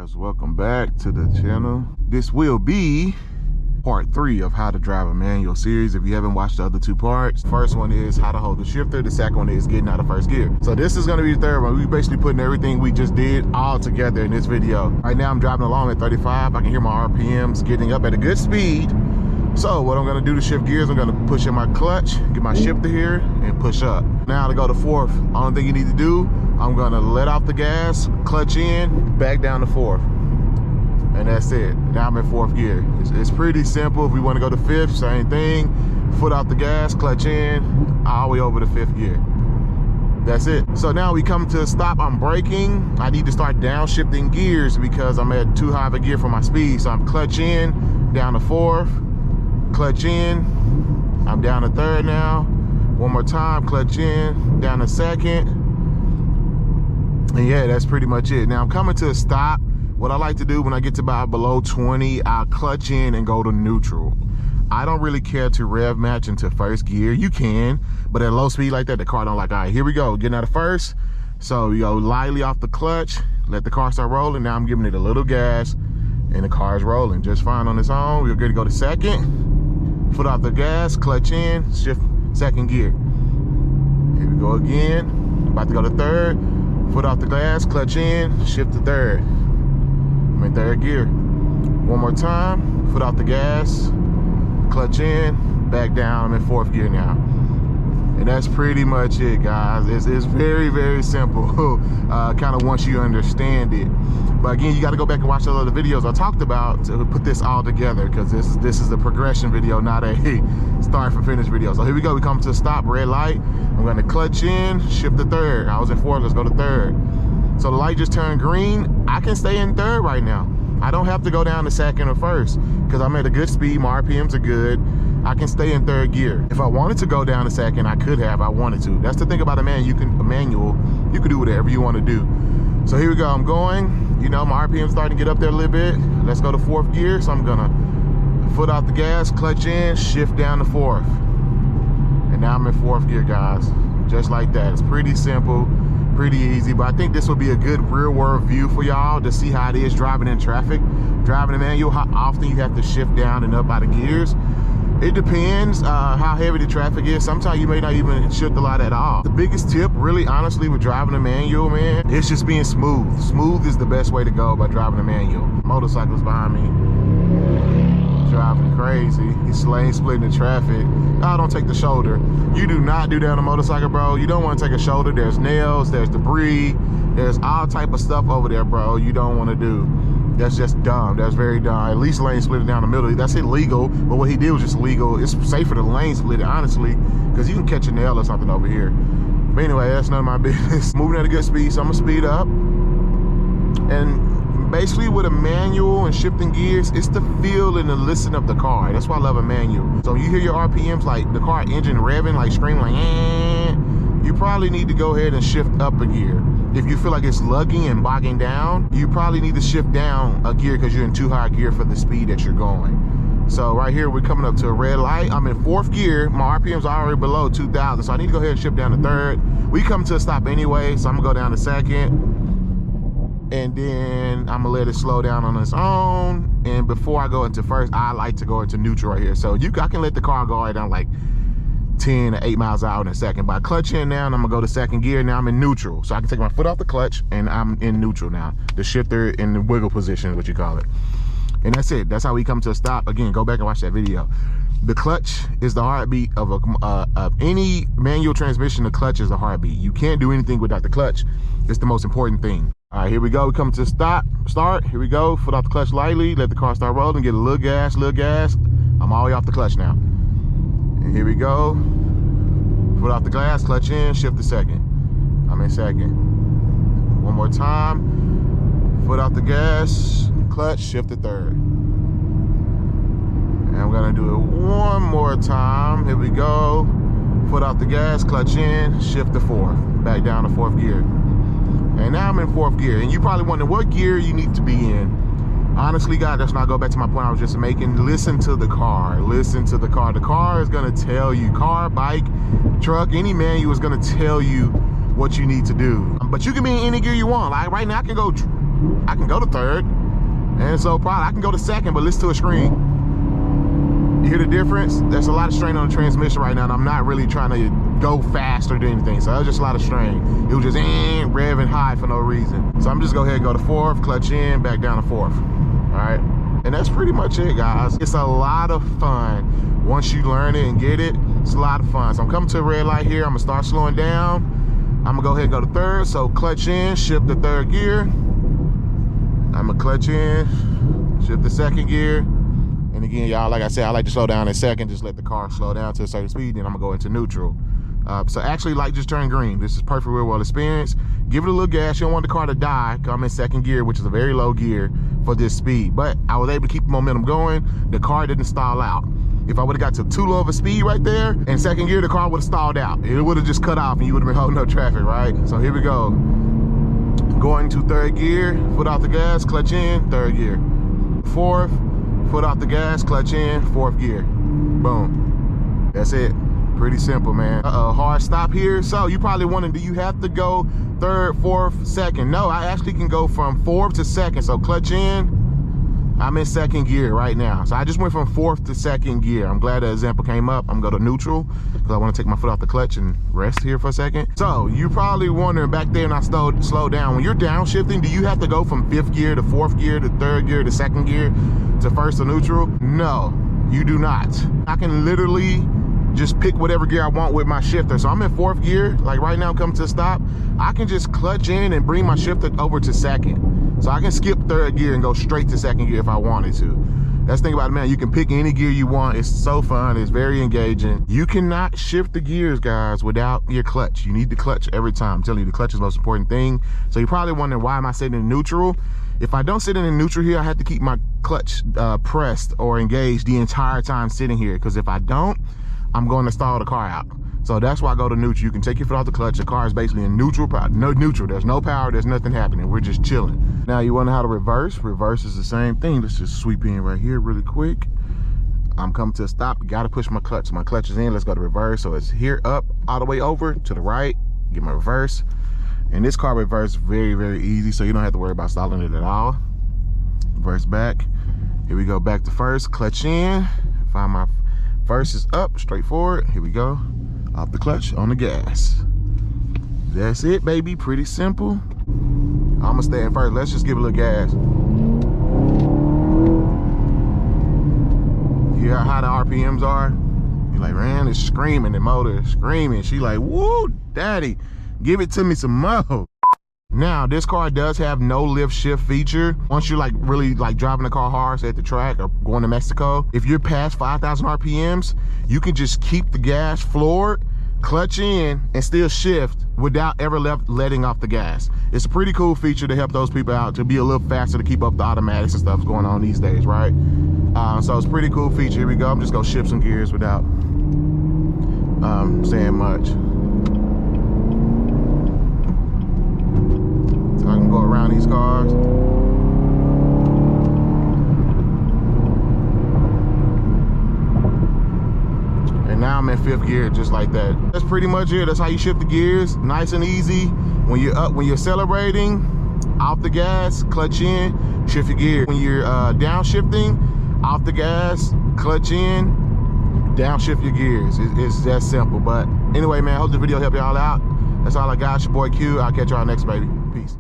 Guys, welcome back to the channel. This will be part 3 of how to drive a manual series. If you haven't watched the other 2 parts, first one is how to hold the shifter, the second one is getting out of first gear. So this is going to be the third one. We basically putting everything we just did all together in this video. Right now I'm driving along at 35. I can hear my RPMs getting up at a good speed. So what I'm going to do to shift gears, I'm going to push in my clutch, get my shifter here, and push up. Now to go to fourth, only thing you need to do, I'm going to let off the gas, clutch in, back down to fourth. And that's it. Now I'm in fourth gear. It's pretty simple. If we want to go to fifth, same thing. Foot off the gas, clutch in, all the way over to fifth gear. That's it. So now we come to a stop. I'm braking. I need to start downshifting gears because I'm at too high of a gear for my speed. So I'm clutch in, down to fourth, clutch in. I'm down to third now. One more time, clutch in, down to second. And yeah, that's pretty much it. Now I'm coming to a stop. What I like to do when I get to about below 20, I'll clutch in and go to neutral. I don't really care to rev match into first gear. You can, but at low speed like that, the car don't like, all right, here we go, getting out of first. So you go lightly off the clutch, let the car start rolling. Now I'm giving it a little gas and the car is rolling just fine on its own. We're good to go to second. Foot off the gas, clutch in, shift second gear. Here we go again. About to go to third. Foot off the gas, clutch in, shift to third. I'm in third gear. One more time, foot off the gas, clutch in, back down. I'm in fourth gear now. And that's pretty much it, guys. It's very, very simple, kind of once you understand it. But again, you got to go back and watch the other videos I talked about to put this all together, because this is a progression video, not a start from finish video. So here we go. We come to a stop, red light. I'm going to clutch in, shift to third. I was in fourth, let's go to third. So the light just turned green. I can stay in third right now. I don't have to go down to second or first because I'm at a good speed. My RPMs are good. I can stay in third gear. If I wanted to go down to second, I could have. I wanted to. That's the thing about a manual. You can do whatever you want to do. So here we go. I'm going. You know, my RPM's starting to get up there a little bit. Let's go to fourth gear. So I'm gonna foot off the gas, clutch in, shift down to fourth. And now I'm in fourth gear, guys. Just like that. It's pretty simple, pretty easy. But I think this will be a good real world view for y'all to see how it is driving in traffic. Driving a manual, how often you have to shift down and up out of gears. It depends how heavy the traffic is. Sometimes you may not even shift a lot at all. The biggest tip, really honestly, with driving a manual, man, it's just being smooth. Smooth is the best way to go by driving a manual. Motorcycles behind me, driving crazy. He's lane splitting the traffic. Oh, don't take the shoulder. You do not do that on a motorcycle, bro. You don't want to take a shoulder. There's nails, there's debris, there's all type of stuff over there, bro. You don't want to do. That's just dumb. That's very dumb. At least lane split it down the middle. That's illegal, but what he did was just legal. It's safer to lane split it, honestly, because you can catch a nail or something over here. But anyway, that's none of my business. Moving at a good speed, so I'm gonna speed up. And basically with a manual and shifting gears, it's the feel and the listen of the car. That's why I love a manual. So you hear your RPMs, like the car engine revving, like screaming, like, eh, you probably need to go ahead and shift up a gear. If you feel like it's lugging and bogging down, you probably need to shift down a gear because you're in too high gear for the speed that you're going. So right here, we're coming up to a red light. I'm in fourth gear. My RPM's already below 2,000, so I need to go ahead and shift down to third. We come to a stop anyway, so I'm gonna go down to second. And then I'm gonna let it slow down on its own. And before I go into first, I like to go into neutral right here. So I can let the car go right down like 10 to 8 miles an hour in a second. But I clutch in now and I'm gonna go to second gear. Now I'm in neutral. So I can take my foot off the clutch and I'm in neutral now. The shifter in the wiggle position is what you call it. And that's it. That's how we come to a stop. Again, go back and watch that video. The clutch is the heartbeat of any manual transmission. The clutch is the heartbeat. You can't do anything without the clutch. It's the most important thing. All right, here we go. We come to a start. Here we go. Foot off the clutch lightly. Let the car start rolling. Get a little gas, little gas. I'm all the way off the clutch now. And here we go. Foot off the gas, clutch in, shift to second. I'm in second. One more time. Foot off the gas, clutch, shift to third. And I'm gonna do it one more time. Here we go. Foot off the gas, clutch in, shift to fourth. Back down to fourth gear. And now I'm in fourth gear. And you probably wondering what gear you need to be in. Honestly, guys, that's not go back to my point I was just making. Listen to the car. Listen to the car. The car is gonna tell you. Car, bike, truck, any manual is gonna tell you what you need to do. But you can be in any gear you want. Like right now, I can go I can go to third. And so probably I can go to second, but listen to a scream. You hear the difference? There's a lot of strain on the transmission right now, and I'm not really trying to go fast or do anything. So it was just a lot of strain. It was just revving high for no reason. So I'm just go ahead and go to fourth, clutch in, back down to fourth. All right. And that's pretty much it, guys. It's a lot of fun. Once you learn it and get it, it's a lot of fun. So I'm coming to a red light here. I'm gonna start slowing down. I'm gonna go ahead and go to third. So clutch in, shift to third gear. I'm gonna clutch in, shift to second gear. And again, y'all, like I said, I like to slow down in second, just let the car slow down to a certain speed, then I'm gonna go into neutral. So actually, light just turned green. This is perfect real world experience. Give it a little gas. You don't want the car to die. I'm in second gear, which is a very low gear for this speed. But I was able to keep the momentum going. The car didn't stall out. If I would have got to too low of a speed right there, in second gear, the car would have stalled out. It would have just cut off and you would have been holding up traffic, right? So here we go. Going to third gear, foot off the gas, clutch in, third gear. Fourth, foot off the gas, clutch in, fourth gear. Boom. That's it. Pretty simple, man. Hard stop here. So you probably wondering, do you have to go third, fourth, second? No, I actually can go from fourth to second. So clutch in. I'm in second gear right now. So I just went from fourth to second gear. I'm glad that example came up. I'm going to neutral because I want to take my foot off the clutch and rest here for a second. So you're probably wondering back there, and I slowed down. When you're downshifting, do you have to go from fifth gear to fourth gear to third gear to second gear to first to neutral? No, you do not. I can literally just pick whatever gear I want with my shifter. So I'm in fourth gear, like right now, come to a stop. I can just clutch in and bring my shifter over to second. So I can skip third gear and go straight to second gear if I wanted to. That's the thing about it, man. You can pick any gear you want. It's so fun. It's very engaging. You cannot shift the gears, guys, without your clutch. You need the clutch every time. I'm telling you, the clutch is the most important thing. So you're probably wondering, why am I sitting in neutral? If I don't sit in neutral here, I have to keep my clutch pressed or engaged the entire time sitting here. Because if I don't, I'm going to stall the car out. So that's why I go to neutral. You can take your foot off the clutch. The car is basically in neutral. No neutral. There's no power. There's nothing happening. We're just chilling. Now you want to know how to reverse? Reverse is the same thing. Let's just sweep in right here really quick. I'm coming to a stop. Got to push my clutch. My clutch is in. Let's go to reverse. So it's here, up, all the way over to the right. Get my reverse. And this car reverse very, very easy. So you don't have to worry about stalling it at all. Reverse back. Here we go. Back to first. Clutch in. Find my first is up, straightforward. Here we go. Off the clutch, on the gas. That's it, baby. Pretty simple. I'm gonna stay in first. Let's just give it a little gas. You hear how the RPMs are? You're like, man, it's screaming. The motor is screaming. She like, woo, daddy, give it to me some more. Now, this car does have no lift shift feature. Once you're like really like driving the car hard, say at the track or going to Mexico, if you're past 5,000 RPMs, you can just keep the gas floored, clutch in, and still shift without ever letting off the gas. It's a pretty cool feature to help those people out to be a little faster to keep up the automatics and stuff going on these days, right? So it's a pretty cool feature. Here we go. I'm just gonna shift some gears without saying much. So I can go around these cars. And now I'm in fifth gear just like that. That's pretty much it. That's how you shift the gears. Nice and easy. When you're up, when you're accelerating, off the gas, clutch in, shift your gear. When you're downshifting, off the gas, clutch in, downshift your gears. It's that simple. But anyway, man, hope the video helped y'all out. That's all I got. It's your boy Q. I'll catch y'all next, baby. Peace.